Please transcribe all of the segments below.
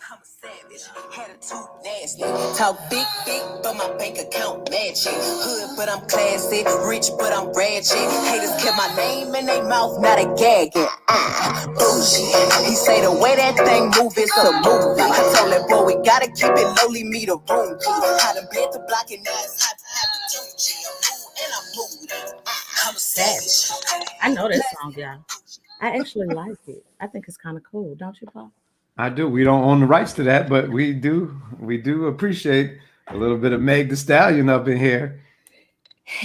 I'm a savage, had a too nasty. Talk big, but my bank account matching. Hood, but I'm classy. Rich, but I'm ratchet. Haters kept my name in their mouth, not a gagging. Bougie. He say the way that thing move is a movie. I told that boy we gotta keep it lowly, me the room key. How to bled the block and now it's hot to have the 2G. I'm moody and I'm moody. I'm a savage. I know that song, y'all. I actually like it. I think it's kind of cool, don't you, Paul? I do. We don't own the rights to that, but we do appreciate a little bit of Meg the Stallion up in here.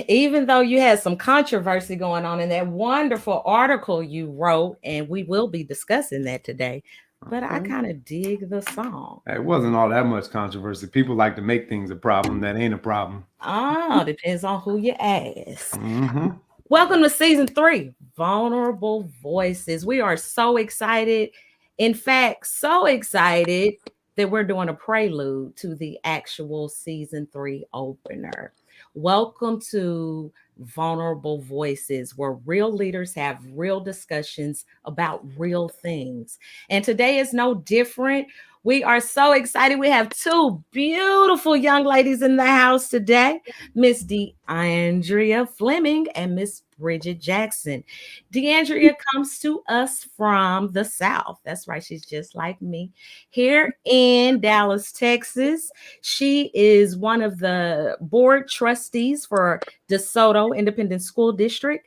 Even though you had some controversy going on in that wonderful article you wrote, and we will be discussing that today, but I kind of dig the song. It wasn't all that much controversy. People like to make things a problem that ain't a problem. Depends on who you ask. Welcome to season 3, Vulnerable Voices. We are so excited. In fact, so excited that we're doing a prelude to the actual season 3 opener. Welcome to Vulnerable Voices, where real leaders have real discussions about real things. And today is no different. We are so excited. We have 2 beautiful young ladies in the house today, Miss DeAndrea Fleming and Miss Bridget Jackson. DeAndrea comes to us from the South. That's right. She's just like me. Here in Dallas, Texas. She is one of the board trustees for DeSoto Independent School District.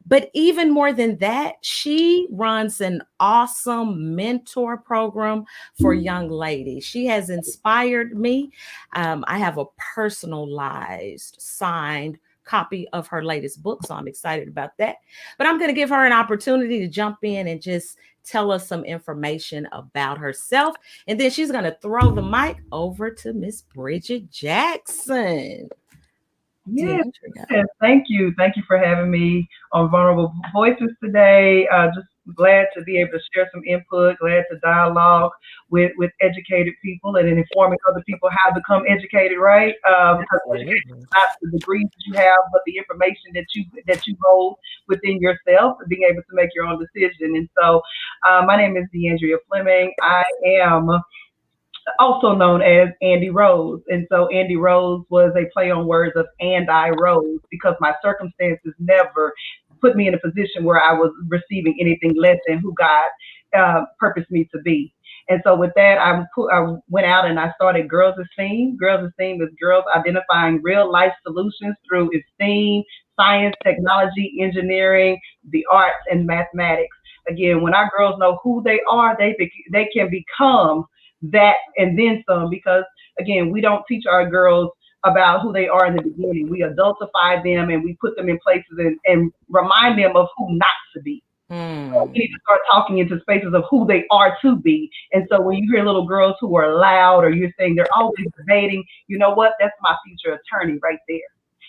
But even more than that, she runs an awesome mentor program for young ladies. She has inspired me. I have a personalized, signed copy of her latest book, so I'm excited about that. But I'm going to give her an opportunity to jump in and just tell us some information about herself. And then she's going to throw the mic over to Miss Bridget Jackson. Yes, thank you. Thank you for having me on Vulnerable Voices today. Just glad to be able to share some input, glad to dialogue with educated people and informing other people how to become educated, right? Because education is not the degrees that you have, but the information that you hold within yourself and being able to make your own decision. And so my name is DeAndrea Fleming. I am also known as Andy Rose. And so Andy Rose was a play on words of and I rose because my circumstances never put me in a position where I was receiving anything less than who God purposed me to be. And so with that, I went out and I started Girls Esteem. Girls Esteem is girls identifying real life solutions through esteem, science, technology, engineering, the arts, and mathematics. Again, when our girls know who they are, they can become that and then some, because again, we don't teach our girls about who they are in the beginning. We adultify them and we put them in places and remind them of who not to be. So we need to start talking into spaces of who they are to be. And so when you hear little girls who are loud or you're saying they're always debating, you know what? That's my future attorney right there.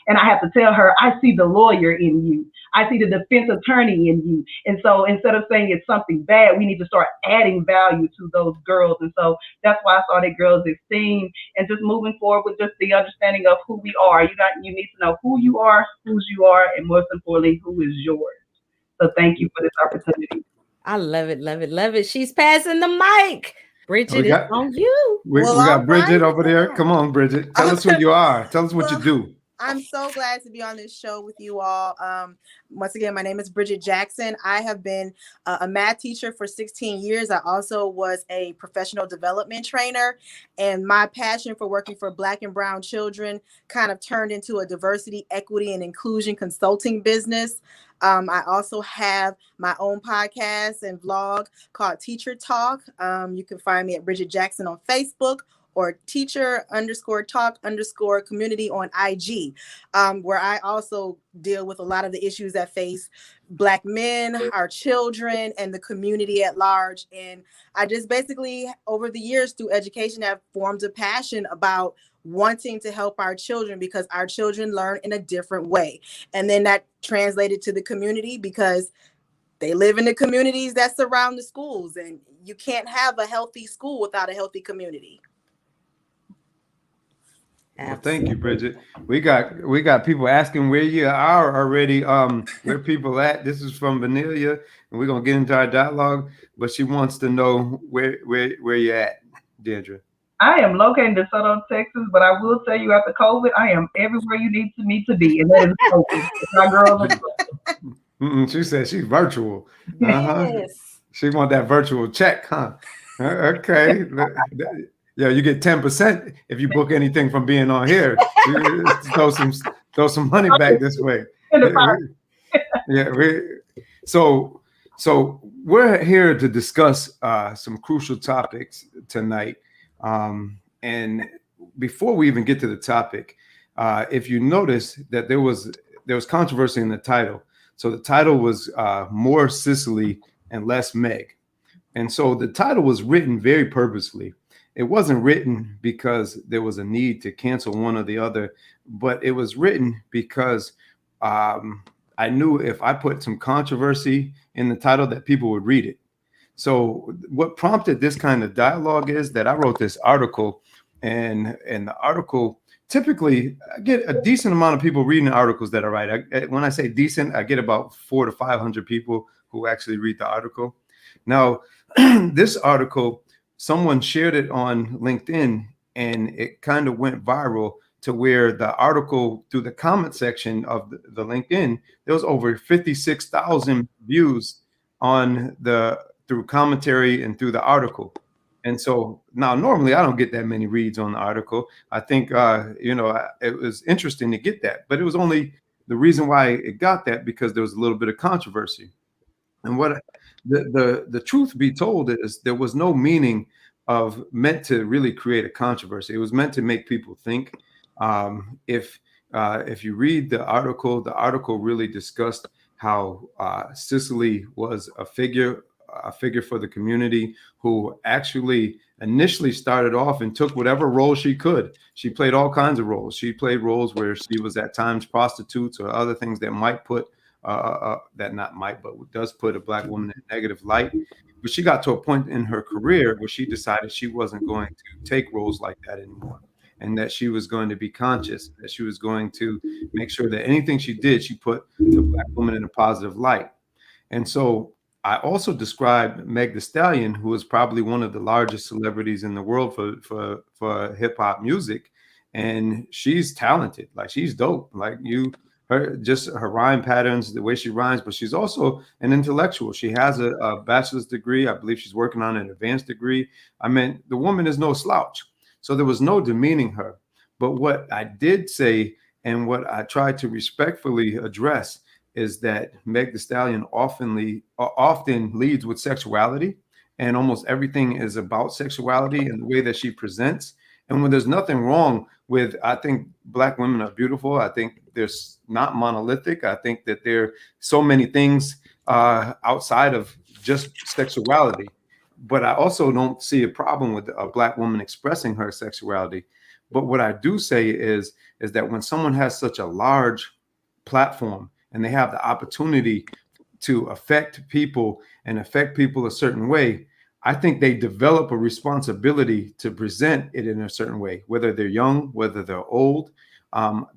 And I have to tell her, I see the lawyer in you. I see the defense attorney in you. And so instead of saying it's something bad, we need to start adding value to those girls. And so that's why I started Girls Esteem, and just moving forward with just the understanding of who we are. You need to know who you are, whose you are, and most importantly, who is yours. So thank you for this opportunity. I love it, love it, love it. She's passing the mic. Bridget, it's on you. We got Bridget over there. Come on, Bridget. Tell us who you are. Tell us what you do. I'm so glad to be on this show with you all. Once again, my name is Bridget Jackson. I have been a math teacher for 16 years. I also was a professional development trainer, and my passion for working for Black and Brown children kind of turned into a diversity, equity, and inclusion consulting business. I also have my own podcast and vlog called Teacher Talk. You can find me at Bridget Jackson on Facebook, or teacher_talk_community on IG, where I also deal with a lot of the issues that face Black men, our children, and the community at large. And I just basically, over the years through education, have formed a passion about wanting to help our children, because our children learn in a different way. And then that translated to the community, because they live in the communities that surround the schools, and you can't have a healthy school without a healthy community. Well, thank you, Bridget. We got people asking where you are already. Where people at? This is from Vanilla, and we're gonna get into our dialogue. But she wants to know where you're at. Deirdre? I am located in DeSoto, Texas, but I will tell you after COVID, I am everywhere you need me to be, and that is focused. My girls are She said she's virtual. Uh-huh. Yes. She want that virtual check, huh? Okay. Yeah, you get 10% if you book anything from being on here. Throw some money back this way. in the fire. Yeah, so we're here to discuss some crucial topics tonight. And before we even get to the topic, if you notice that there was controversy in the title. So the title was More Cicely and Less Meg. And so the title was written very purposely. It wasn't written because there was a need to cancel one or the other, but it was written because I knew if I put some controversy in the title that people would read it. So what prompted this kind of dialogue is that I wrote this article, and the article, typically I get a decent amount of people reading the articles that I write. When I say decent, I get about 400 to 500 people who actually read the article. Now, this article, someone shared it on LinkedIn, and it kind of went viral to where the article, through the comment section of the LinkedIn, there was over 56,000 views on through commentary and through the article. And so now normally I don't get that many reads on the article. I think, it was interesting to get that, but it was only the reason why it got that because there was a little bit of controversy. And what the truth be told is there was no meaning of meant to really create a controversy. It was meant to make people think. If you read the article really discussed how Cicely was a figure for the community who actually initially started off and took whatever role she could. She played all kinds of roles. She played roles where she was at times prostitutes or other things that might put but does put a Black woman in a negative light. But she got to a point in her career where she decided she wasn't going to take roles like that anymore, and that she was going to be conscious, that she was going to make sure that anything she did, she put the Black woman in a positive light. And so I also described Meg Thee Stallion, who is probably one of the largest celebrities in the world for hip hop music, and she's talented, like she's dope, like her rhyme patterns, the way she rhymes, but she's also an intellectual. She has a bachelor's degree. I believe she's working on an advanced degree. I mean, the woman is no slouch. So there was no demeaning her. But what I did say, and what I tried to respectfully address, is that Meg Thee Stallion often leads with sexuality, and almost everything is about sexuality and the way that she presents. And when there's nothing wrong with, I think Black women are beautiful. I think there's not monolithic. I think that there are so many things outside of just sexuality. But I also don't see a problem with a Black woman expressing her sexuality. But what I do say is that when someone has such a large platform and they have the opportunity to affect people and affect people a certain way, I think they develop a responsibility to present it in a certain way, whether they're young, whether they're old.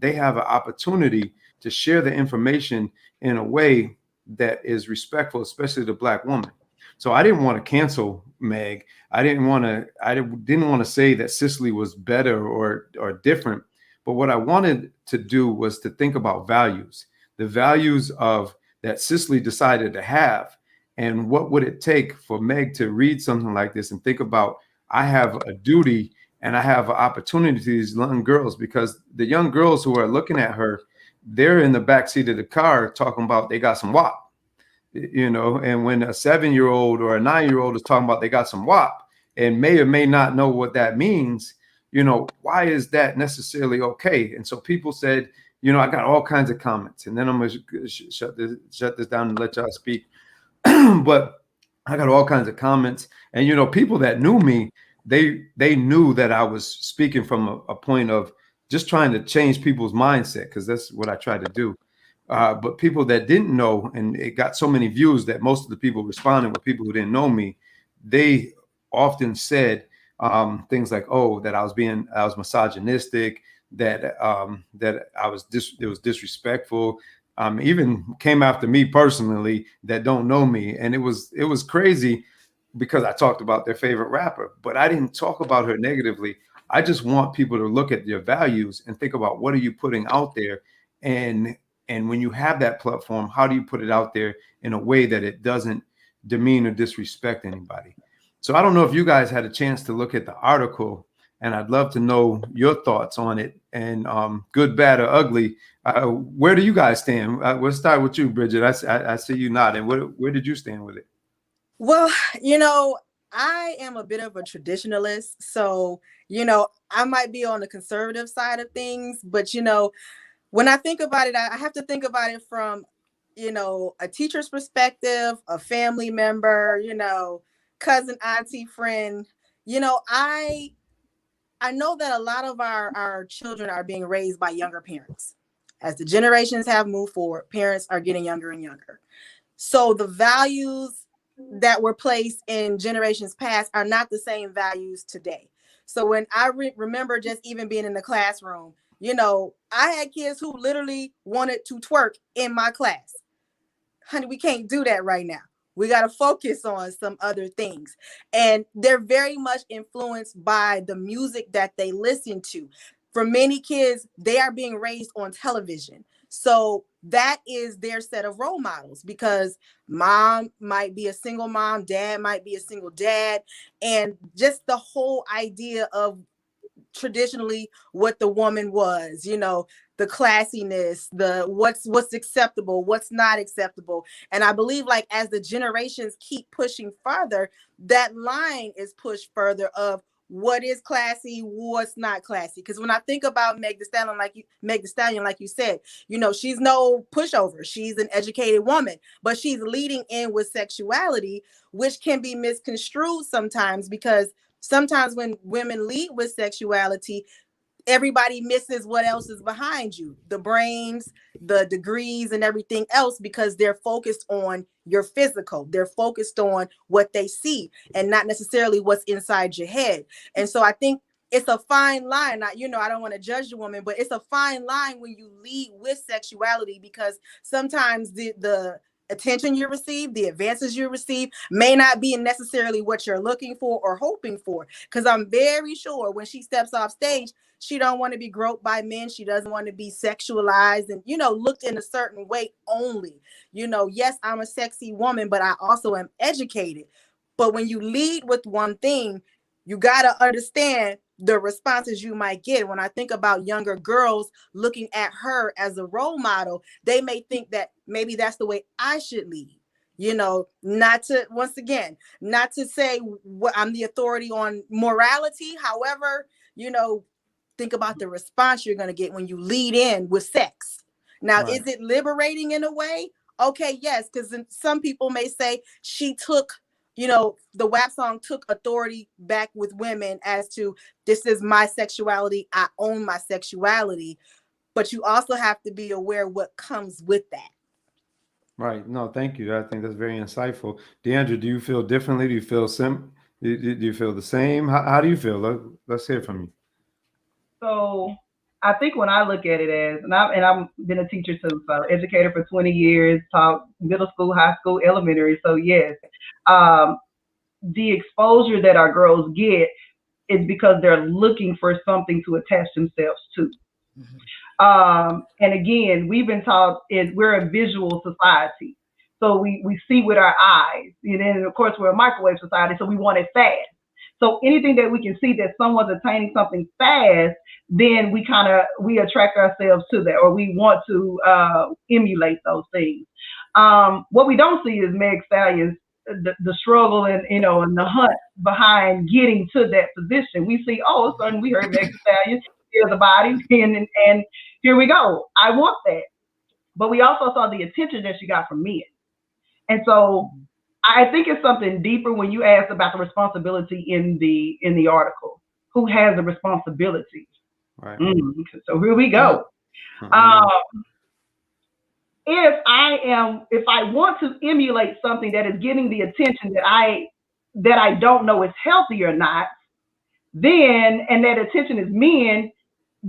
They have an opportunity to share the information in a way that is respectful, especially the Black woman. So I didn't want to cancel Meg. I didn't want to say that Cicely was better or different. But what I wanted to do was to think about values, the values of that Cicely decided to have. And what would it take for Meg to read something like this and think about, I have a duty and I have an opportunity to these young girls, because the young girls who are looking at her, they're in the backseat of the car talking about they got some WAP, and when a 7-year-old or a 9-year-old is talking about they got some WAP and may or may not know what that means, why is that necessarily okay? And so people said, I got all kinds of comments, and then I'm going to shut this down and let y'all speak. But I got all kinds of comments, and people that knew me, they knew that I was speaking from a point of just trying to change people's mindset, because that's what I try to do. But people that didn't know, and it got so many views that most of the people responding were people who didn't know me. They often said things like, "Oh, that I was misogynistic, that it was disrespectful." Even came after me personally that don't know me, and it was crazy because I talked about their favorite rapper, but I didn't talk about her negatively. I just want people to look at your values and think about what are you putting out there, and when you have that platform, how do you put it out there in a way that it doesn't demean or disrespect anybody? So I don't know if you guys had a chance to look at the article, and I'd love to know your thoughts on it. And good, bad, or ugly, where do you guys stand? We'll start with you, Bridget. I see you nodding. Where did you stand with it? Well, I am a bit of a traditionalist. So, I might be on the conservative side of things, but, when I think about it, I have to think about it from, a teacher's perspective, a family member, cousin, auntie, friend. I know that a lot of our children are being raised by younger parents. As the generations have moved forward, parents are getting younger and younger. So the values that were placed in generations past are not the same values today. So when I remember just even being in the classroom, I had kids who literally wanted to twerk in my class. Honey, we can't do that right now. We got to focus on some other things. And they're very much influenced by the music that they listen to. For many kids, they are being raised on television. So that is their set of role models, because mom might be a single mom, dad might be a single dad. And just the whole idea of traditionally what the woman was, the classiness, the what's acceptable, what's not acceptable. And I believe, like, as the generations keep pushing further, that line is pushed further of what is classy, what's not classy. Because when I think about Meg Thee Stallion, like you said, she's no pushover. She's an educated woman, but she's leading in with sexuality, which can be misconstrued sometimes, because sometimes when women lead with sexuality, everybody misses what else is behind you, the brains, the degrees, and everything else, because they're focused on your physical. They're focused on what they see and not necessarily what's inside your head. And so I think it's a fine line. I don't want to judge the woman, but it's a fine line when you lead with sexuality, because sometimes the attention you receive, the advances you receive, may not be necessarily what you're looking for or hoping for. Because I'm very sure when she steps off stage, she don't want to be groped by men. She doesn't want to be sexualized and, looked in a certain way only. Yes, I'm a sexy woman, but I also am educated. But when you lead with one thing, you got to understand the responses you might get. When I think about younger girls looking at her as a role model, they may think that maybe that's the way I should lead. Not to say what I'm the authority on morality. However, think about the response you're going to get when you lead in with sex. Now, Right. Is it liberating in a way? Okay, yes, because some people may say she took, the WAP song took authority back with women as to, this is my sexuality, I own my sexuality. But you also have to be aware what comes with that. Right. No, thank you. I think that's very insightful. DeAndre, do you feel differently? Do you feel do you feel the same? How do you feel? Let's hear from you. So I think when I look at it as, and I've been a teacher too, so educator for 20 years, taught middle school, high school, elementary. So yes, the exposure that our girls get is because they're looking for something to attach themselves to. And again, we've been taught we're a visual society. So we see with our eyes. And then, of course, we're a microwave society, so we want it fast. So anything that we can see that someone's attaining something fast, then we attract ourselves to that, or we want to emulate those things. What we don't see is Meg Stallion's the struggle and and the hunt behind getting to that position. We see, all of a sudden we heard Meg Stallion, here's the body, and here we go. I want that. But we also saw the attention that she got from men. And so I think it's something deeper when you asked about the responsibility in the article. Who has the responsibility? Right. So here we go. If I want to emulate something that is getting the attention that I don't know is healthy or not, then, and that attention is men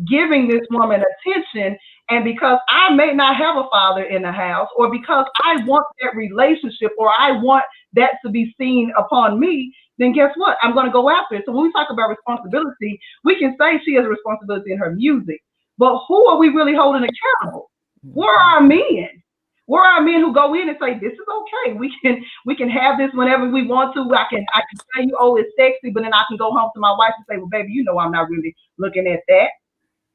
giving this woman attention, and because I may not have a father in the house, or because I want that relationship, or I want that to be seen upon me, then guess what? I'm going to go after it. So when we talk about responsibility, we can say she has a responsibility in her music, but who are we really holding accountable? Where are our men? Where are our men who go in and say, this is okay. We can have this whenever we want to. I can tell you, oh, it's sexy, but then I can go home to my wife and say, well, baby, you know I'm not really looking at that.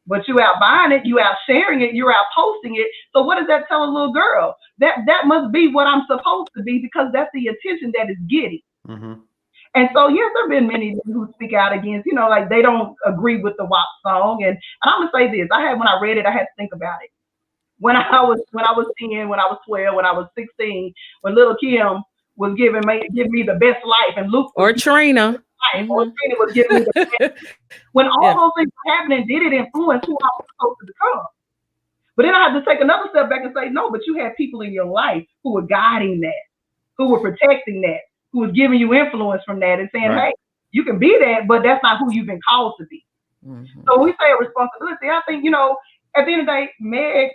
But you out buying it, you out sharing it, you're out posting it. So what does that tell a little girl? That must be what I'm supposed to be, because that's the attention that is getting. Mm-hmm. And so, yes, there have been many who speak out against, like they don't agree with the WAP song. And I'm gonna say this: when I read it, I had to think about it. When I was 10, when I was 12, when I was 16, when Little Kim was giving me the best life, and Luke or Trina. Or Trina was giving me the best. When all those things were happening, did it influence who I was supposed to become? But then I had to take another step back and say, no, but you had people in your life who were guiding that, who were protecting that, who was giving you influence from that and saying, hey, you can be that, but that's not who you've been called to be. Mm-hmm. So when we say a responsibility, I think, at the end of the day, Meg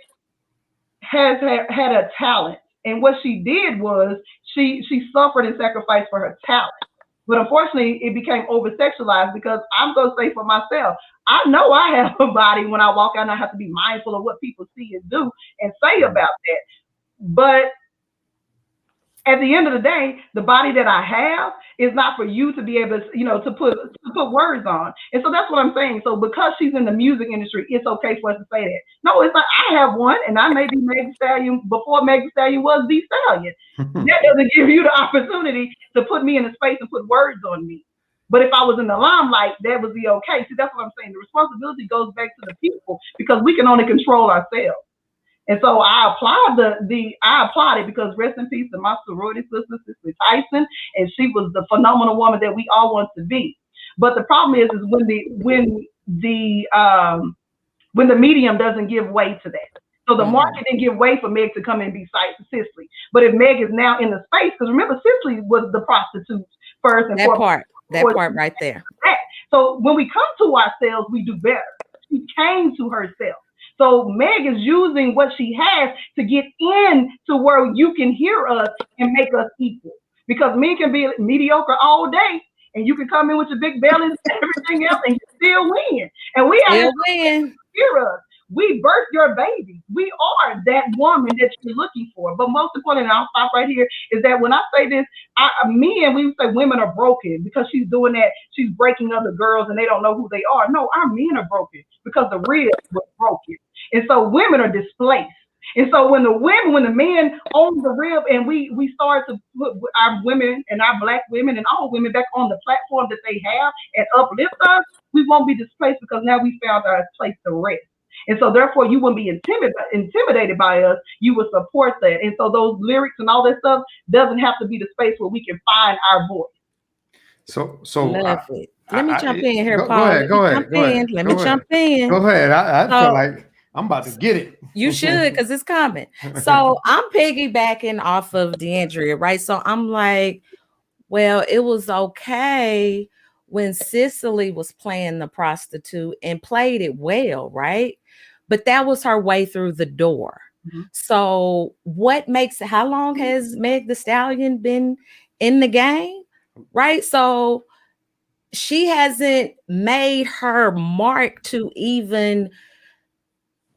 has had a talent. And what she did was she suffered and sacrificed for her talent. But unfortunately, it became over-sexualized, because I'm going to say for myself, I know I have a body when I walk out, and I have to be mindful of what people see and do and say about that. But at the end of the day, the body that I have is not for you to be able to, to put words on. And so that's what I'm saying. So because she's in the music industry, it's okay for us to say that. No, it's not. I have one, and I may be Meg Thee Stallion before Meg Thee Stallion was the Stallion. That doesn't give you the opportunity to put me in a space and put words on me. But if I was in the limelight, that would be okay. See, that's what I'm saying. The responsibility goes back to the people, because we can only control ourselves. And so I applaud I applaud it, because rest in peace to my sorority sister, Cicely Tyson, and she was the phenomenal woman that we all want to be. But the problem is when the medium doesn't give way to that. So the market didn't give way for Meg to come and be Cicely. But if Meg is now in the space, because remember, Cicely was the prostitute first and foremost. That part right there. So when we come to ourselves, we do better. She came to herself. So Meg is using what she has to get in to where you can hear us and make us equal. Because men can be mediocre all day, and you can come in with your big bellies and everything else, and you still win. And we have to hear us. We birthed your baby. We are that woman that you're looking for. But most importantly, and I'll stop right here, is that when I say this, we say women are broken because she's doing that. She's breaking other girls and they don't know who they are. No, our men are broken because the rib was broken. And so women are displaced. And so when the men own the rib, and we start to put our women and our Black women and all women back on the platform that they have and uplift us, we won't be displaced, because now we found our place to rest. And so therefore you wouldn't be intimidated by us. You would support that. And so those lyrics and all that stuff doesn't have to be the space where we can find our voice. So love it. Let me jump in here, Paul. Go ahead. Let me jump in. Go ahead. I feel like I'm about to get it. You should, because it's coming. So I'm piggybacking off of DeAndrea, right? So I'm like, well, it was okay when Cicely was playing the prostitute and played it well, right? But that was her way through the door. Mm-hmm. So how long has Meg Thee Stallion been in the game, right? So she hasn't made her mark to even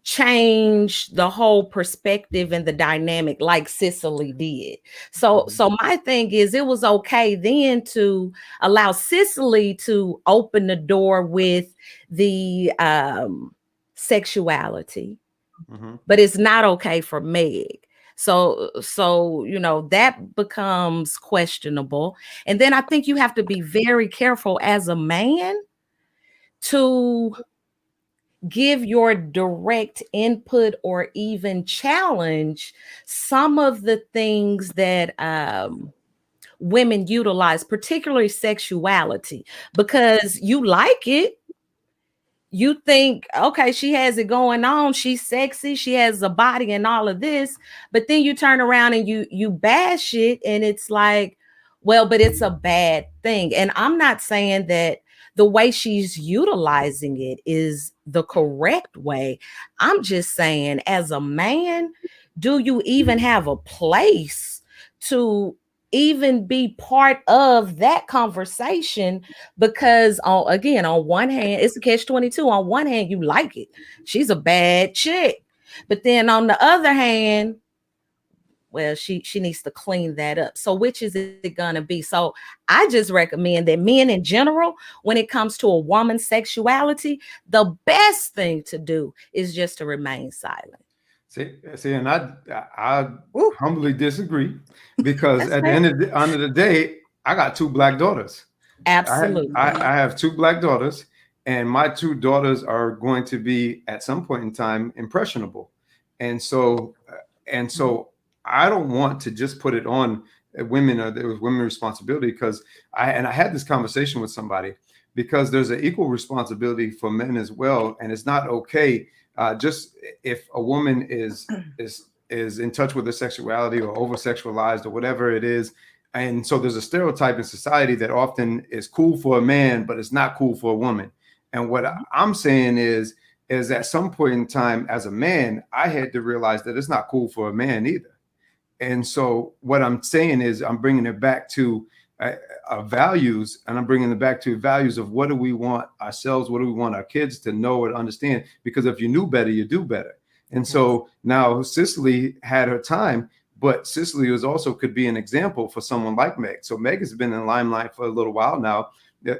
change the whole perspective and the dynamic like Cicely did. So my thing is, it was okay then to allow Cicely to open the door with the sexuality, but it's not okay for Meg. So that becomes questionable. And then I think you have to be very careful as a man to give your direct input or even challenge some of the things that women utilize, particularly sexuality, because you like it. You think, okay, she has it going on. She's sexy. She has a body and all of this. But then you turn around and you bash it. And it's like, well, but it's a bad thing. And I'm not saying that the way she's utilizing it is the correct way. I'm just saying, as a man, do you even have a place to even be part of that conversation, because on one hand, it's a catch-22. On one hand, you like it. She's a bad chick. But then on the other hand, well, she needs to clean that up. So which is it gonna be? So I just recommend that men in general, when it comes to a woman's sexuality, the best thing to do is just to remain silent. See, and I Woo. humbly disagree, because That's at the fair. end of the day, I got two black daughters. Absolutely. I have two black daughters, and my two daughters are going to be at some point in time impressionable, and so I don't want to just put it on women, or it was women's responsibility, because I had this conversation with somebody, because there's an equal responsibility for men as well, and it's not okay just if a woman is in touch with her sexuality or over sexualized or whatever it is. And so there's a stereotype in society that often is cool for a man, but it's not cool for a woman. And what I'm saying is at some point in time as a man, I had to realize that it's not cool for a man either. And so what I'm saying is I'm bringing it back to values, and I'm bringing it back to values of what do we want ourselves, what do we want our kids to know and understand, because if you knew better, you do better. And so now Cicely had her time, but Cicely was also could be an example for someone like Meg. So Meg has been in the limelight for a little while now,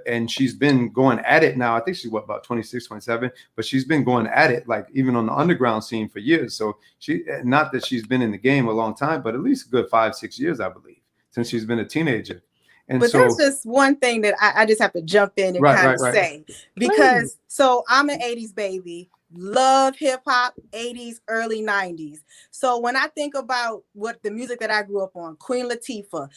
and she's been going at it now. I think she's about 26, 27, but she's been going at it like even on the underground scene for years. So she, not that she's been in the game a long time, but at least a good 5-6 years, I believe, since she's been a teenager. And but so there's just one thing that I just have to jump in and kind of say, because so I'm an 80s baby, love hip hop, 80s, early 90s. So when I think about what the music that I grew up on, Queen Latifah,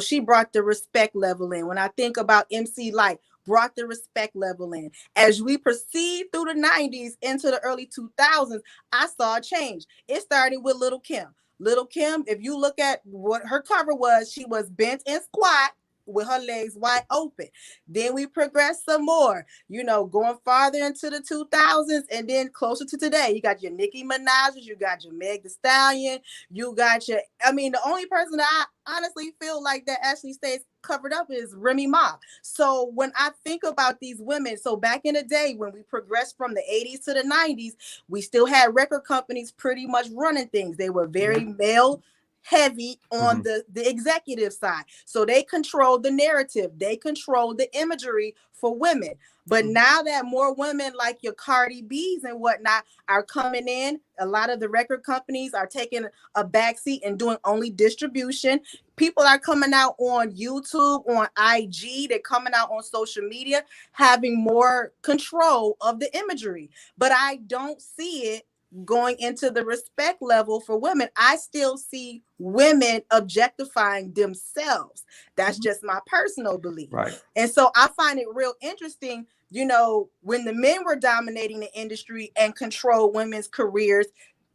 she brought the respect level in. When I think about MC Light, brought the respect level in. As we proceed through the 90s into the early 2000s, I saw a change. It started with Little Kim. Little Kim, if you look at what her cover was, she was bent and squat with her legs wide open. Then we progressed some more, going farther into the 2000s and then closer to today. You got your Nicki Minaj's, you got your Meg Thee Stallion, you got the only person that I honestly feel like that actually stays covered up is Remy Ma. So when I think about these women, so back in the day when we progressed from the 80s to the 90s, we still had record companies pretty much running things. They were very male heavy on the executive side. So they control the narrative. They control the imagery for women. But now that more women like your Cardi B's and whatnot are coming in, a lot of the record companies are taking a backseat and doing only distribution. People are coming out on YouTube, on IG. They're coming out on social media, having more control of the imagery. But I don't see it going into the respect level for women. I still see women objectifying themselves. That's just my personal belief. Right. And so I find it real interesting, when the men were dominating the industry and control women's careers,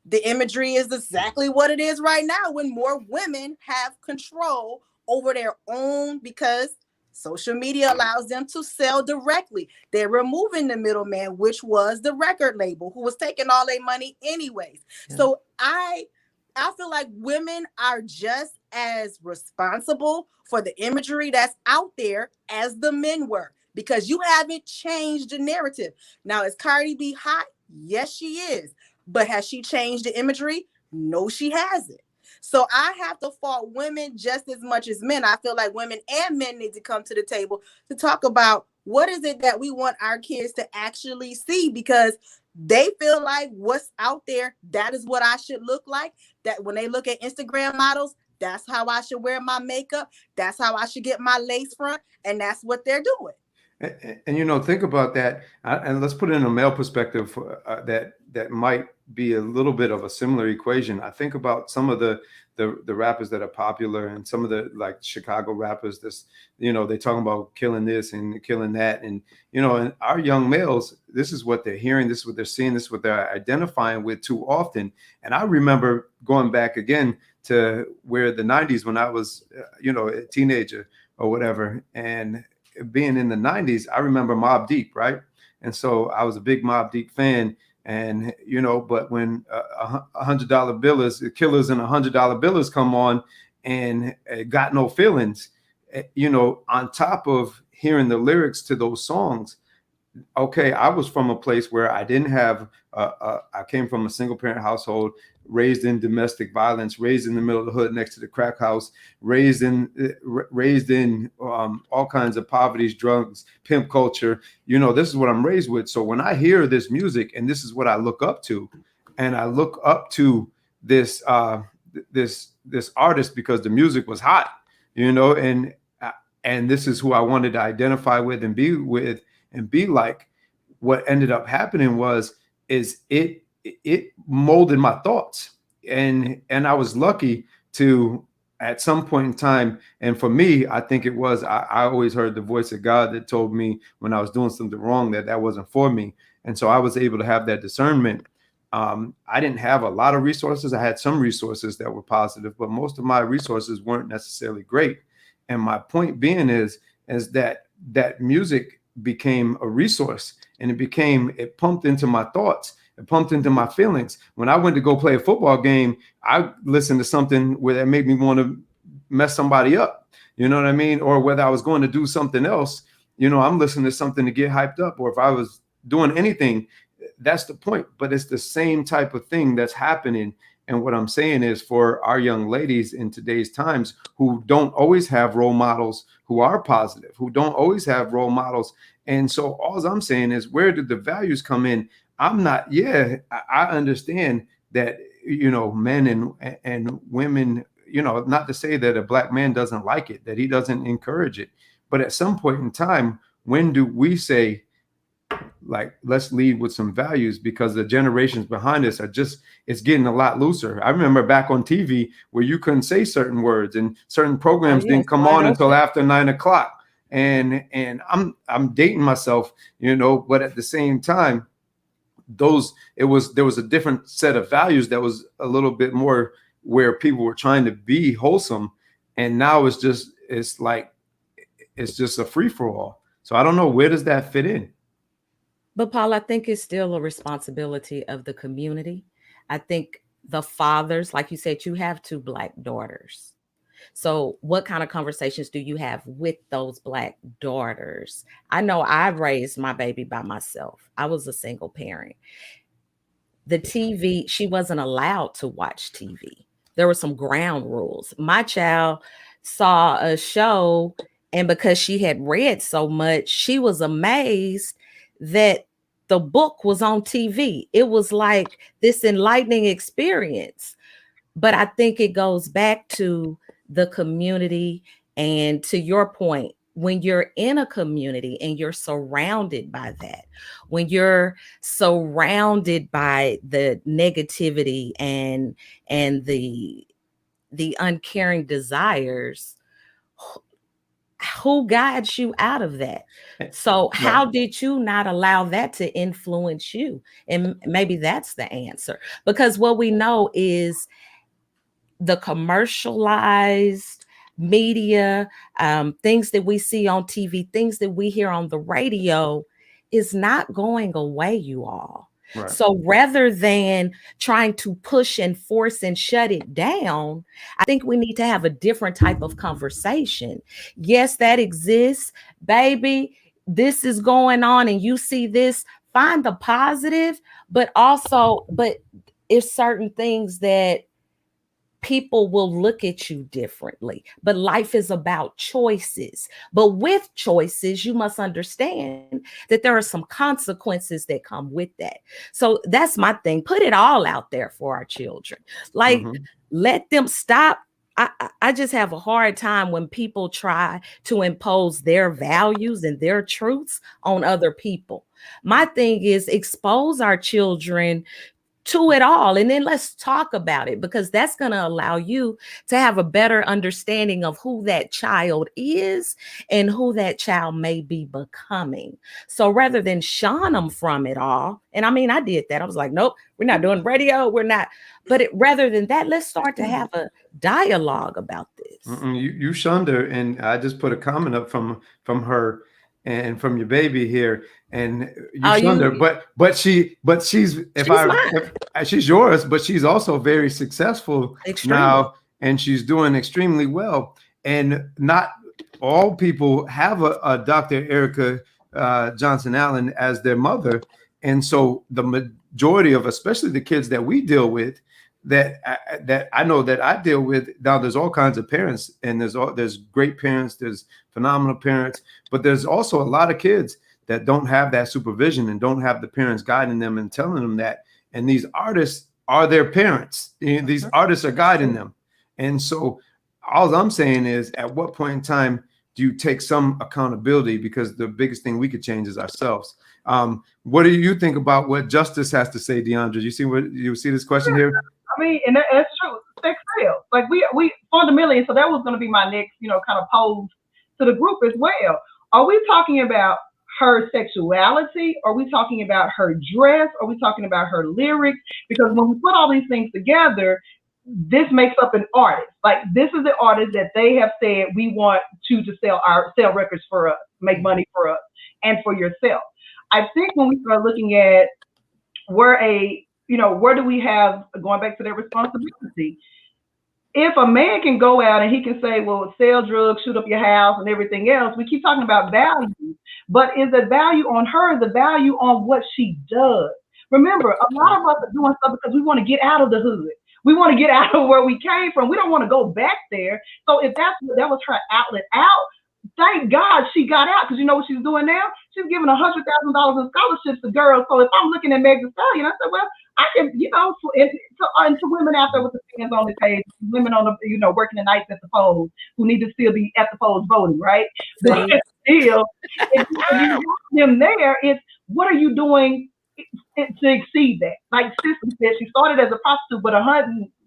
the imagery is exactly what it is right now when more women have control over their own, because social media allows them to sell directly. They're removing the middleman, which was the record label, who was taking all their money anyways. Yeah. So I feel like women are just as responsible for the imagery that's out there as the men were, because you haven't changed the narrative. Now, is Cardi B hot? Yes, she is. But has she changed the imagery? No, she hasn't. So I have to fault women just as much as men. I feel like women and men need to come to the table to talk about what is it that we want our kids to actually see, because they feel like what's out there, that is what I should look like. That when they look at Instagram models, that's how I should wear my makeup. That's how I should get my lace front. And that's what they're doing. And think about that, and let's put it in a male perspective that might be a little bit of a similar equation. I think about some of the rappers that are popular, and some of the like Chicago rappers. They talking about killing this and killing that, and and our young males, this is what they're hearing, this is what they're seeing, this is what they're identifying with too often. And I remember going back again to where the 90s, when I was a teenager or whatever, and being in the 90s, I remember Mobb Deep, right? And so I was a big Mobb Deep fan. And, but when $100 billers, killers and $100 billers come on, and got no feelings, on top of hearing the lyrics to those songs. Okay, I was from a place where I didn't have, I came from a single parent household, raised in domestic violence, raised in the middle of the hood next to the crack house, raised in all kinds of poverty, drugs, pimp culture. This is what I'm raised with. So when I hear this music, and this is what I look up to, and I look up to this this artist because the music was hot, and this is who I wanted to identify with and be with and be like. What ended up happening is it molded my thoughts, and I was lucky to, at some point in time, and for me, I think it was, I always heard the voice of God that told me when I was doing something wrong that wasn't for me, and so I was able to have that discernment. I didn't have a lot of resources. I had some resources that were positive, but most of my resources weren't necessarily great. And my point being is that music became a resource, and it pumped into my thoughts. It pumped into my feelings. When I went to go play a football game, I listened to something where that made me want to mess somebody up. You know what I mean? Or whether I was going to do something else, I'm listening to something to get hyped up. Or if I was doing anything, that's the point. But it's the same type of thing that's happening. And what I'm saying is, for our young ladies in today's times who don't always have role models who are positive, who don't always have role models. And so all I'm saying is, where did the values come in? I understand that, men and women, not to say that a Black man doesn't like it, that he doesn't encourage it. But at some point in time, when do we say, like, let's lead with some values? Because the generations behind us it's getting a lot looser. I remember back on TV where you couldn't say certain words, and certain programs didn't come on until after 9 o'clock. And I'm dating myself, but at the same time, there was a different set of values that was a little bit more where people were trying to be wholesome. And now it's just a free for all. So I don't know, where does that fit in? But Paul, I think it's still a responsibility of the community. I think the fathers, like you said, you have 2 Black daughters. So what kind of conversations do you have with those Black daughters? I know I raised my baby by myself. I was a single parent. The TV, she wasn't allowed to watch TV. There were some ground rules. My child saw a show, and because she had read so much, she was amazed that the book was on TV. It was like this enlightening experience. But I think it goes back to the community, and to your point, when you're in a community and you're surrounded by that, when you're surrounded by the negativity and the uncaring desires, who guides you out of that? So how did you not allow that to influence you? And maybe that's the answer, because what we know is the commercialized media, things that we see on TV, things that we hear on the radio, is not going away, you all. Right. So rather than trying to push and force and shut it down, I think we need to have a different type of conversation. Yes, that exists, baby. This is going on, and you see this. Find the positive, but it's certain things that people will look at you differently. But life is about choices. But with choices, you must understand that there are some consequences that come with that. So that's my thing. Put it all out there for our children. Like, let them stop. I just have a hard time when people try to impose their values and their truths on other people. My thing is, expose our children to it all, and then let's talk about it, because that's going to allow you to have a better understanding of who that child is and who that child may be becoming. So rather than shun them from it all, and I mean, I did that. I was like, nope, we're not doing radio. We're not. But rather than that, let's start to have a dialogue about this. You shunned her, and I just put a comment up from her and from your baby here, and you shunned her, but she's she's yours, but she's also very successful now and she's doing extremely well. And not all people have a Dr. Erica Johnson Allen as their mother. And so the majority of, especially the kids that we deal with, that I know that I deal with now, there's all kinds of parents, and there's great parents, there's phenomenal parents, but there's also a lot of kids that don't have that supervision and don't have the parents guiding them and telling them that. And these artists are their parents. These artists are guiding them. And so all I'm saying is, at what point in time do you take some accountability? Because the biggest thing we could change is ourselves. What do you think about what Justice has to say, DeAndre? You see this question here? I mean, and that's true. Sex sells. Like we fundamentally, so that was going to be my next, kind of pose to the group as well. Are we talking about her sexuality? Are we talking about her dress? Are we talking about her lyrics? Because when we put all these things together, this makes up an artist. Like, this is the artist that they have said, we want to sell records for us, make money for us and for yourself. I think when we start looking at where do we have, going back to their responsibility, if a man can go out and he can say, well, sell drugs, shoot up your house and everything else, we keep talking about value, but is the value on her, the value on what she does? Remember, a lot of us are doing stuff because we want to get out of the hood. We want to get out of where we came from. We don't want to go back there. So if that was her outlet out, thank God she got out, because you know what she's doing now? She's giving $100,000 in scholarships to girls. So if I'm looking at Meg Thee Stallion, I said, well, I can, and to women out there with the fans on the page, women on the, working the nights at the polls, who need to still be at the polls voting, right? But still, if you have them there, it's what are you doing to exceed that? Like Cicely said, she started as a prostitute,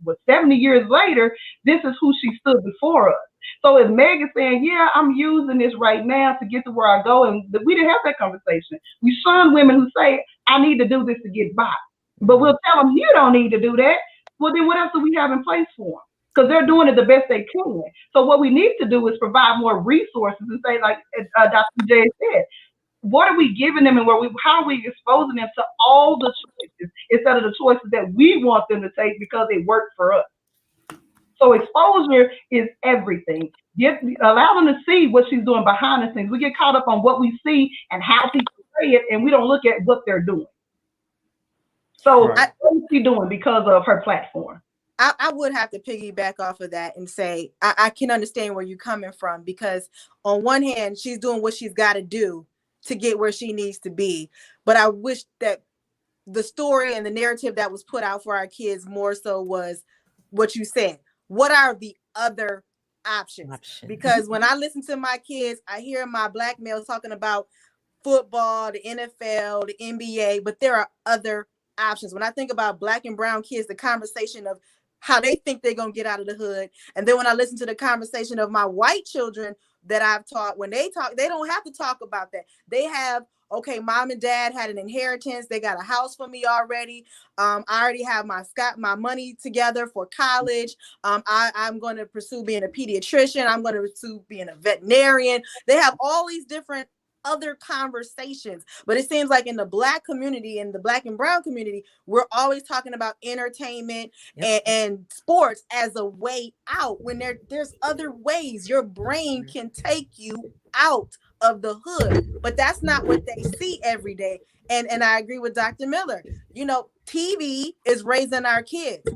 but 70 years later, this is who she stood before us. So if Meg is saying, yeah, I'm using this right now to get to where I go, and we didn't have that conversation. We shun women who say, I need to do this to get by. But we'll tell them, you don't need to do that. Well, then what else do we have in place for them? Because they're doing it the best they can. So what we need to do is provide more resources and say, like Dr. J said, what are we giving them, and how are we exposing them to all the choices instead of the choices that we want them to take because they work for us? So exposure is everything. Allow them to see what she's doing behind the scenes. We get caught up on what we see and how people say it, and we don't look at what they're doing. So what is she doing because of her platform? I would have to piggyback off of that and say, I can understand where you're coming from, because on one hand, she's doing what she's got to do to get where she needs to be. But I wish that the story and the narrative that was put out for our kids more so was what you said. What are the other options? Because when I listen to my kids, I hear my black males talking about football, the NFL, the NBA, but there are other options. When I think about black and brown kids, the conversation of how they think they're going to get out of the hood. And then when I listen to the conversation of my white children that I've taught, when they talk, they don't have to talk about that. They have, okay, mom and dad had an inheritance. They got a house for me already. I already have my money together for college. I'm going to pursue being a pediatrician. I'm going to pursue being a veterinarian. They have all these different other conversations. But it seems like in the black community, in the black and brown community, we're always talking about entertainment and sports as a way out, when there's other ways your brain can take you out of the hood. But that's not what they see every day. And I agree with Dr. Miller. TV is raising our kids.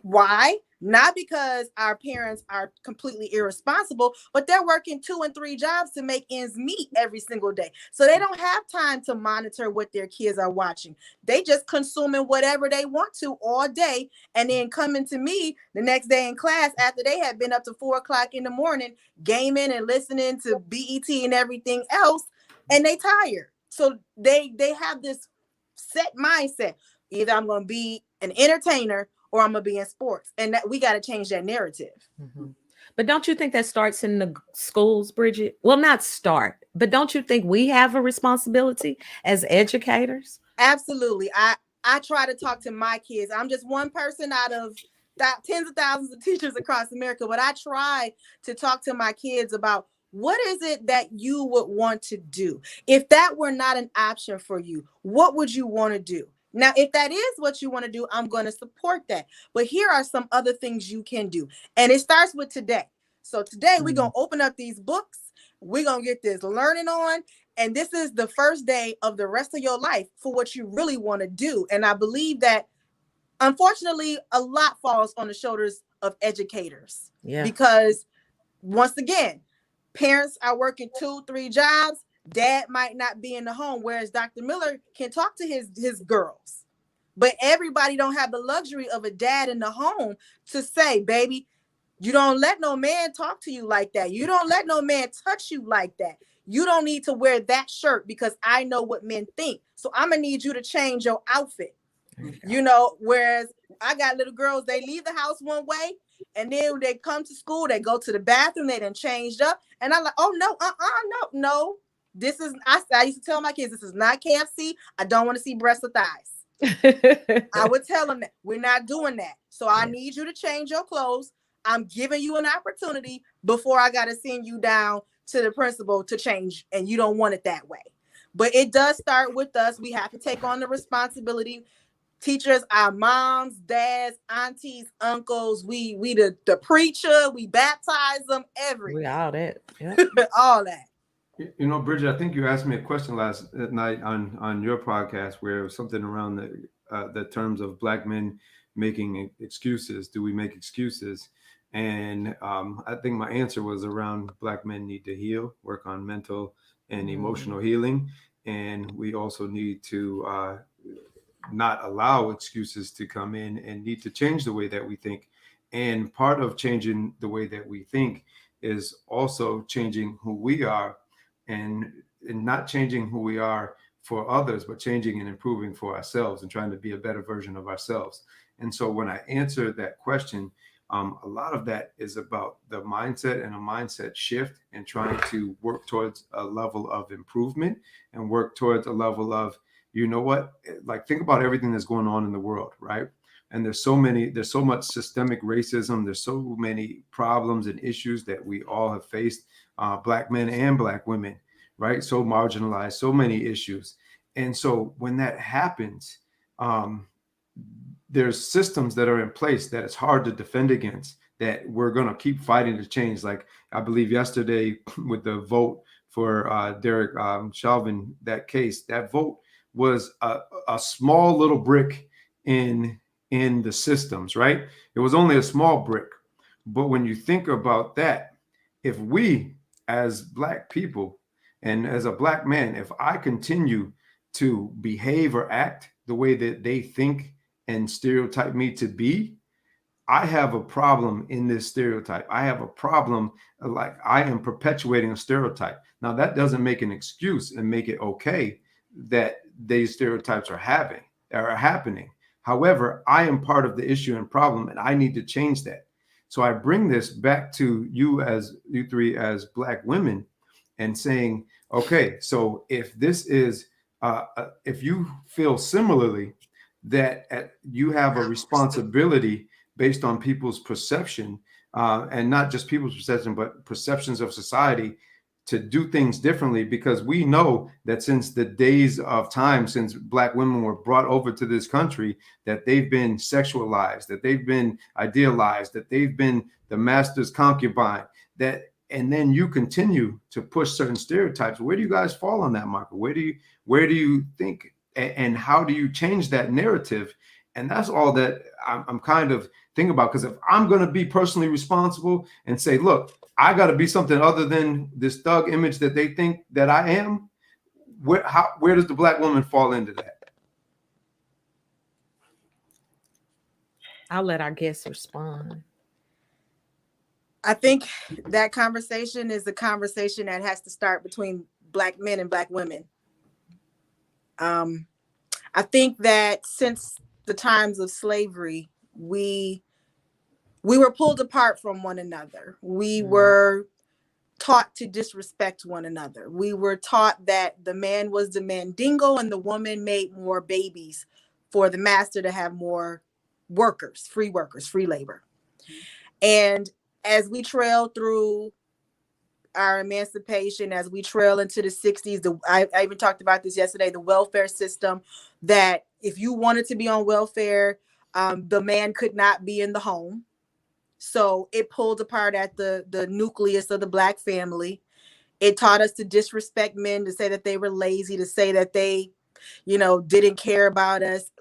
Why? Not because our parents are completely irresponsible, but they're working 2 and 3 jobs to make ends meet every single day. So they don't have time to monitor what their kids are watching. They just consuming whatever they want to all day, and then coming to me the next day in class after they had been up to 4 o'clock in the morning gaming and listening to BET and everything else, and they tired. So they have this set mindset. Either I'm going to be an entertainer or I'm going to be in sports. And that we got to change that narrative. Mm-hmm. But don't you think that starts in the schools, Bridget? Well, not start, but don't you think we have a responsibility as educators? Absolutely. I try to talk to my kids. I'm just one person out of tens of thousands of teachers across America, but I try to talk to my kids about, what is it that you would want to do? If that were not an option for you, what would you want to do? Now, if that is what you want to do, I'm going to support that. But here are some other things you can do. And it starts with today. So today we're going to open up these books. We're going to get this learning on. And this is the first day of the rest of your life for what you really want to do. And I believe that, unfortunately, a lot falls on the shoulders of educators. Yeah. Because once again, parents are working 2-3 jobs. Dad might not be in the home, whereas Dr. Miller can talk to his girls. But everybody don't have the luxury of a dad in the home to say, baby, you don't let no man talk to you like that. You don't let no man touch you like that. You don't need to wear that shirt because I know what men think. So I'm going to need you to change your outfit. You know, whereas I got little girls, they leave the house one way, and then when they come to school, they go to the bathroom, they done changed up. And I'm like, oh, no, no. This is, I used to tell my kids, this is not KFC. I don't want to see breasts or thighs. I would tell them that we're not doing that. So I need you to change your clothes. I'm giving you an opportunity before I got to send you down to the principal to change, and you don't want it that way. But it does start with us. We have to take on the responsibility. Teachers, our moms, dads, aunties, uncles, we the preacher, we baptize them, We all that. Yeah. all that. You know, Bridget, I think you asked me a question last night on your podcast where it was something around the terms of Black men making excuses. Do we make excuses? And I think my answer was around Black men need to heal, work on mental and emotional healing, and we also need to not allow excuses to come in and need to change the way that we think. And part of changing the way that we think is also changing who we are, and not changing who we are for others, but changing and improving for ourselves and trying to be a better version of ourselves. And so when I answer that question, a lot of that is about the mindset and a mindset shift and trying to work towards a level of improvement and work towards a level of, you know what, like think about everything that's going on in the world, right? And there's so much systemic racism. There's so many problems and issues that we all have faced, Black men and Black women, right? So marginalized, so many issues. And so when that happens, there's systems that are in place that it's hard to defend against, that we're going to keep fighting to change. Like I believe yesterday with the vote for Derek Chauvin, that case, that vote was a small little brick in the systems, right? It was only a small brick. But when you think about that, if we as Black people and as a Black man, if I continue to behave or act the way that they think and stereotype me to be, I have a problem in this stereotype. I have a problem, like I am perpetuating a stereotype. Now that doesn't make an excuse and make it okay that these stereotypes are happening. However, I am part of the issue and problem, and I need to change that. So I bring this back to you three as Black women and saying, okay, so if this is, if you feel similarly that you have a responsibility based on people's perception, and not just people's perception, but perceptions of society, to do things differently, because we know that since the days of time, since Black women were brought over to this country, that they've been sexualized, that they've been idealized, that they've been the master's concubine, and then you continue to push certain stereotypes. Where do you guys fall on that, Michael? Where do you think, and how do you change that narrative? And that's all that I'm kind of thinking about, because if I'm going to be personally responsible and say, look, I got to be something other than this thug image that they think that I am, where does the Black woman fall into that? I'll let our guests respond. I think that conversation is a conversation that has to start between Black men and Black women. I think that since the times of slavery, we were pulled apart from one another. We were taught to disrespect one another. We were taught that the man was the mandingo and the woman made more babies for the master to have more workers, free labor. And as we trail through our emancipation, as we trail into the 60s, I even talked about this yesterday, the welfare system, that if you wanted to be on welfare, the man could not be in the home. So it pulled apart at the nucleus of the Black family. It taught us to disrespect men, to say that they were lazy, to say that they, didn't care about us.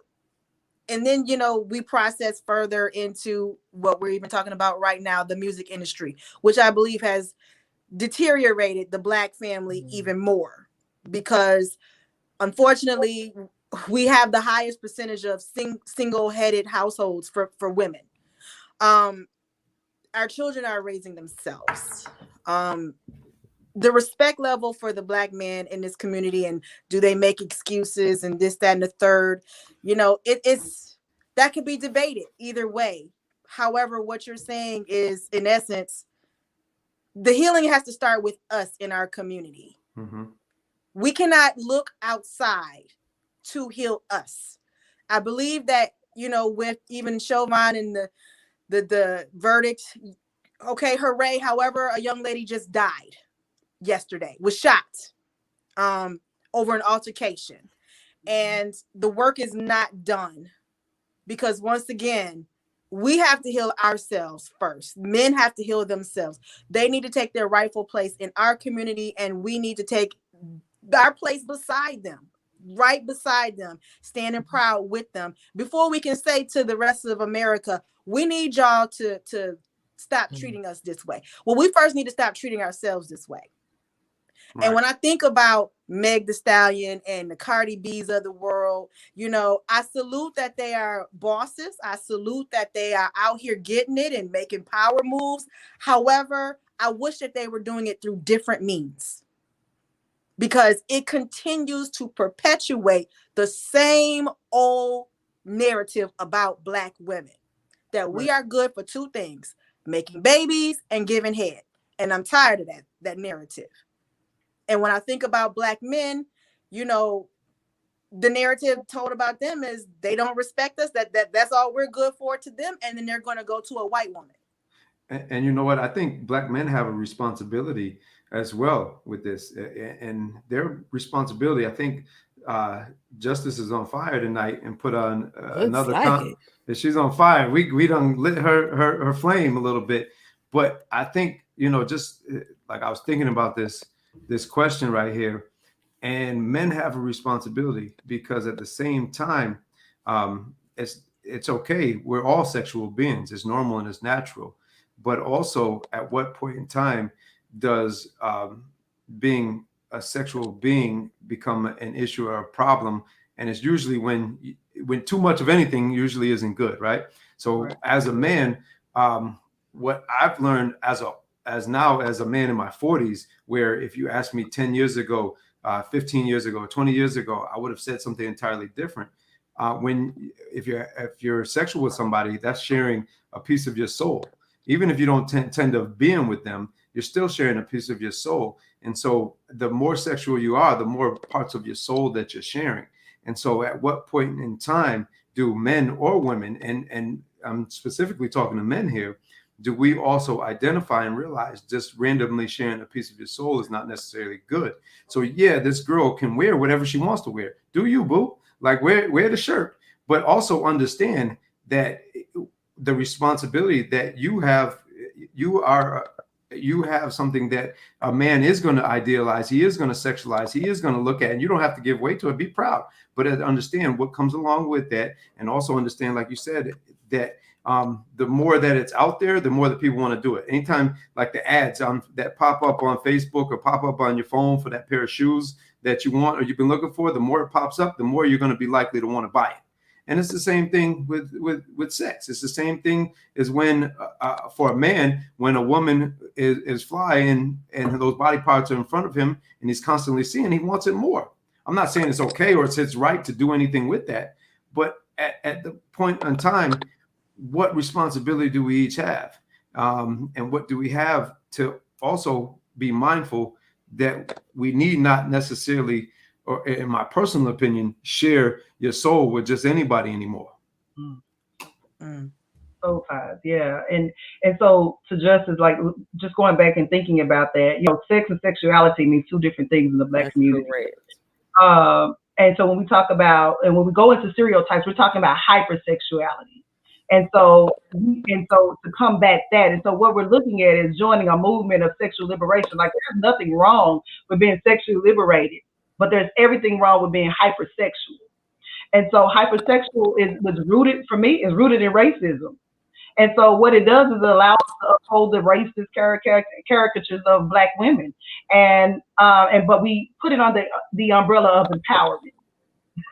And then, we process further into what we're even talking about right now, the music industry, which I believe has deteriorated the Black family even more, because unfortunately we have the highest percentage of single-headed households for women. Our children are raising themselves. The respect level for the Black man in this community, and do they make excuses and this, that, and the third, it's that could be debated either way. However, what you're saying is, in essence, the healing has to start with us in our community. Mm-hmm. We cannot look outside to heal us. I believe that, with even Chauvin and the verdict, okay, hooray. However, a young lady just died yesterday, was shot over an altercation. And the work is not done, because once again, we have to heal ourselves first. Men have to heal themselves. They need to take their rightful place in our community, and we need to take our place beside them, right beside them, standing proud with them, before we can say to the rest of America, we need y'all to stop treating us this way. Well, we first need to stop treating ourselves this way. Right. And when I think about Meg Thee Stallion and the Cardi B's of the world, I salute that they are bosses. I salute that they are out here getting it and making power moves. However, I wish that they were doing it through different means, because it continues to perpetuate the same old narrative about Black women, that we are good for two things: making babies and giving head. And I'm tired of that narrative. And when I think about Black men, the narrative told about them is they don't respect us, that's all we're good for to them, and then they're going to go to a white woman. And you know what? I think Black men have a responsibility as well with this, and their responsibility. I think Justice is on fire tonight and put on another. She's on fire. We done lit her flame a little bit, but I think just like I was thinking about this question right here, and men have a responsibility, because at the same time, it's okay. We're all sexual beings. It's normal and it's natural. But also, at what point in time does being a sexual being become an issue or a problem? And it's usually when too much of anything usually isn't good, right? So right. As a man, what I've learned as a man in my 40s, where if you asked me 10 years ago, 15 years ago, 20 years ago, I would have said something entirely different. If you're sexual with somebody, that's sharing a piece of your soul. Even if you don't tend to being with them, you're still sharing a piece of your soul. And so the more sexual you are, the more parts of your soul that you're sharing. And so at what point in time do men or women, and I'm specifically talking to men here, do we also identify and realize just randomly sharing a piece of your soul is not necessarily good? So yeah, this girl can wear whatever she wants to wear. Do you, boo? Like wear the shirt, but also understand that the responsibility that you have something that a man is going to idealize, he is going to sexualize, he is going to look at, and you don't have to give way to it. Be proud, but understand what comes along with that, and also understand, like you said, that the more that it's out there, the more that people want to do it. Anytime, like the ads that pop up on Facebook or pop up on your phone for that pair of shoes that you want or you've been looking for, the more it pops up, the more you're going to be likely to want to buy it. And it's the same thing with sex. It's the same thing as when for a man, when a woman is flying and those body parts are in front of him and he's constantly seeing, he wants it more. I'm not saying it's okay or it's his right to do anything with that, but at the point in time, what responsibility do we each have? And what do we have to also be mindful that we need not necessarily, or in my personal opinion, share your soul with just anybody anymore. Soul ties, yeah. And so to justice, like just going back and thinking about that, sex and sexuality mean two different things in the Black That's community. correct. And so when we talk about, and when we go into stereotypes, we're talking about hypersexuality. And so to combat that, and so what we're looking at is joining a movement of sexual liberation. Like there's nothing wrong with being sexually liberated, but there's everything wrong with being hypersexual. And so hypersexual was rooted for me is rooted in racism. And so what it does is it allows us to uphold the racist caricatures of Black women, and but we put it on the umbrella of empowerment.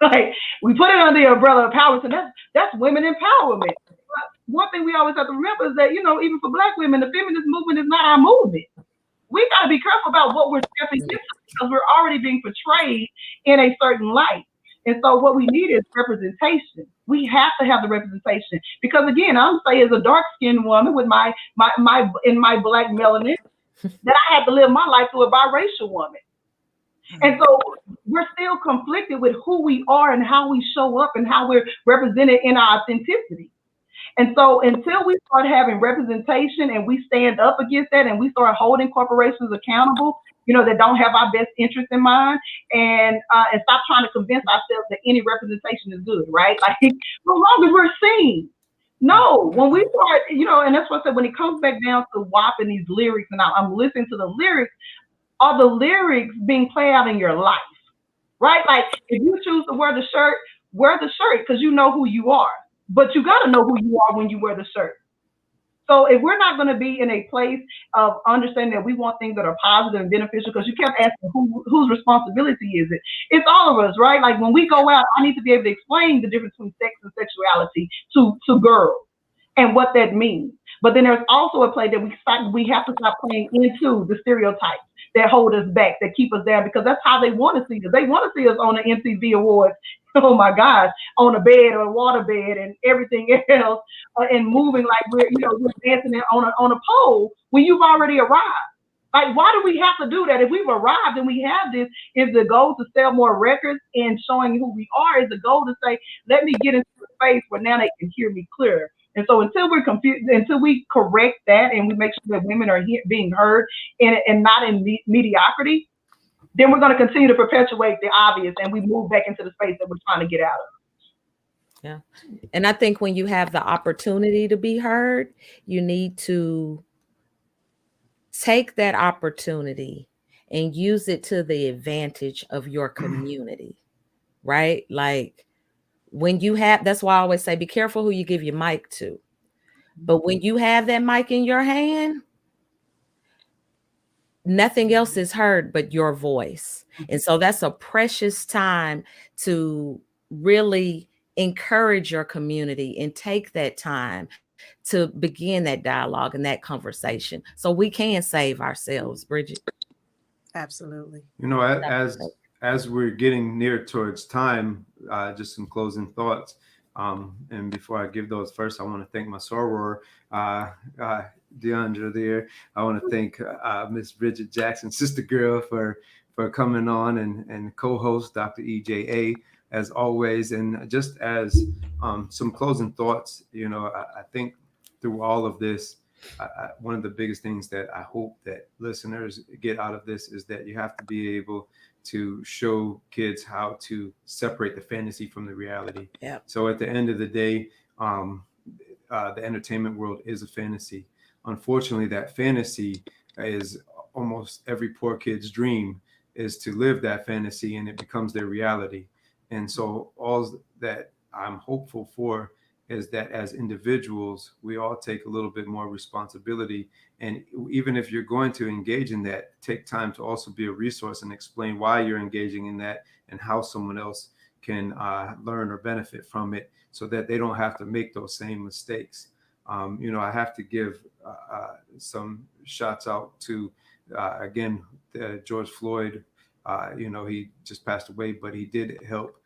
Like we put it under the umbrella of power, so that's women empowerment. But one thing we always have to remember is that even for Black women, the feminist movement is not our movement. We got to be careful about what we're stepping into because we're already being portrayed in a certain light. And so what we need is representation. We have to have the representation because again, I'm saying as a dark skinned woman with my Black melanin, that I had to live my life through a biracial woman. And so we're still conflicted with who we are and how we show up and how we're represented in our authenticity. And so until we start having representation and we stand up against that and we start holding corporations accountable, that don't have our best interest in mind and stop trying to convince ourselves that any representation is good, right? Like as long as we're seen. No, when we start, and that's what I said, when it comes back down to WAP and these lyrics, and I'm listening to the lyrics, are the lyrics being played out in your life, right? Like if you choose to wear the shirt because you know who you are. But you got to know who you are when you wear the shirt. So if we're not going to be in a place of understanding that we want things that are positive and beneficial, because you kept asking whose responsibility is it? It's all of us, right? Like when we go out, I need to be able to explain the difference between sex and sexuality to girls and what that means. But then there's also a play that we have to stop playing into the stereotypes that hold us back, that keep us down, because that's how they want to see us. They want to see us on the MTV Awards, oh my gosh, on a bed or a water bed and everything else, and moving like we're dancing on a pole when you've already arrived. Like, why do we have to do that? If we've arrived and we have this, is the goal to sell more records and showing who we are? Is the goal to say, let me get into the space where now they can hear me clear? And so until we're confused, until we correct that and we make sure that women are being heard and not in mediocrity, then we're going to continue to perpetuate the obvious and we move back into the space that we're trying to get out of. Yeah. And I think when you have the opportunity to be heard, you need to take that opportunity and use it to the advantage of your community, right? Like when you have, that's why I always say, be careful who you give your mic to. But when you have that mic in your hand, nothing else is heard but your voice. And so that's a precious time to really encourage your community and take that time to begin that dialogue and that conversation so we can save ourselves, Bridget. Absolutely. As we're getting near towards time, just some closing thoughts. And before I give those, first, I want to thank my soror, Deandra there. I want to thank Miss Bridget Jackson, sister girl, for coming on and co-host Dr. EJA as always. And just as some closing thoughts, I think through all of this, one of the biggest things that I hope that listeners get out of this is that you have to be able to show kids how to separate the fantasy from the reality. Yeah. So at the end of the day, the entertainment world is a fantasy. Unfortunately, that fantasy is almost every poor kid's dream, is to live that fantasy, and it becomes their reality. And so all that I'm hopeful for is that as individuals, we all take a little bit more responsibility. And even if you're going to engage in that, take time to also be a resource and explain why you're engaging in that and how someone else can learn or benefit from it so that they don't have to make those same mistakes. I have to give some shots out to, again, George Floyd. He just passed away, but he did help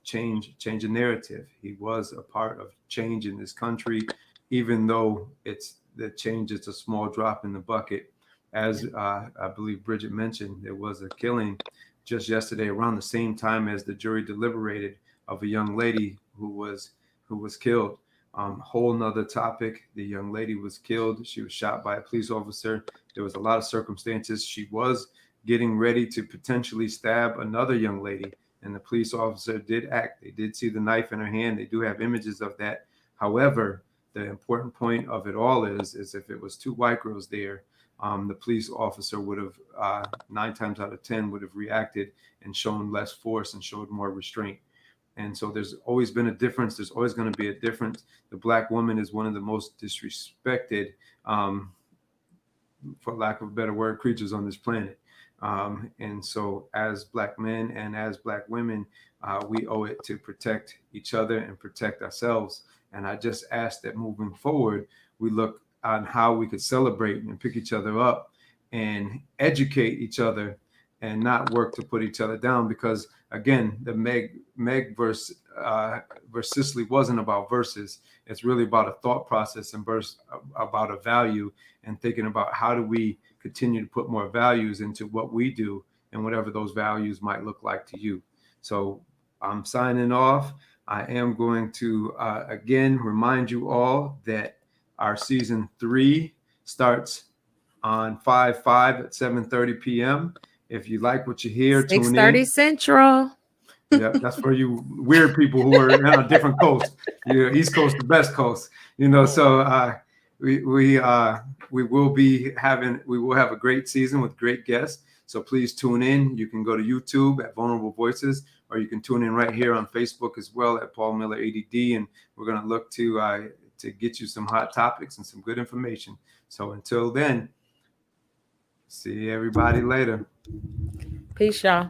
change a narrative. He was a part of change in this country, even though the change is a small drop in the bucket. As I believe Bridget mentioned, there was a killing just yesterday around the same time as the jury deliberated of a young lady who was killed. Whole nother topic. The young lady was killed. She was shot by a police officer. There was a lot of circumstances. She was getting ready to potentially stab another young lady, and the police officer did act. They did see the knife in her hand. They do have images of that. However, the important point of it all is if it was two white girls there, the police officer would have 9 times out of 10 would have reacted and shown less force and showed more restraint. And so there's always been a difference. There's always going to be a difference. The Black woman is one of the most disrespected, for lack of a better word, creatures on this planet. And so as Black men and as Black women, we owe it to protect each other and protect ourselves. And I just ask that moving forward, we look on how we could celebrate and pick each other up and educate each other and not work to put each other down. Because again, the Meg verse Cicely wasn't about verses. It's really about a thought process and about a value, and thinking about how do we continue to put more values into what we do and whatever those values might look like to you. So I'm signing off. I am going to again remind you all that our season 3 starts on 5/5 at 7:30 p.m. If you like what you hear, tune in. 6:30 Central. Yeah, that's for you weird people who are on a different coast. East Coast to West Coast. So we will have a great season with great guests. So please tune in. You can go to YouTube at Vulnerable Voices, or you can tune in right here on Facebook as well at Paul Miller ADD, and we're going to look to get you some hot topics and some good information. So until then, see everybody later. Peace, y'all.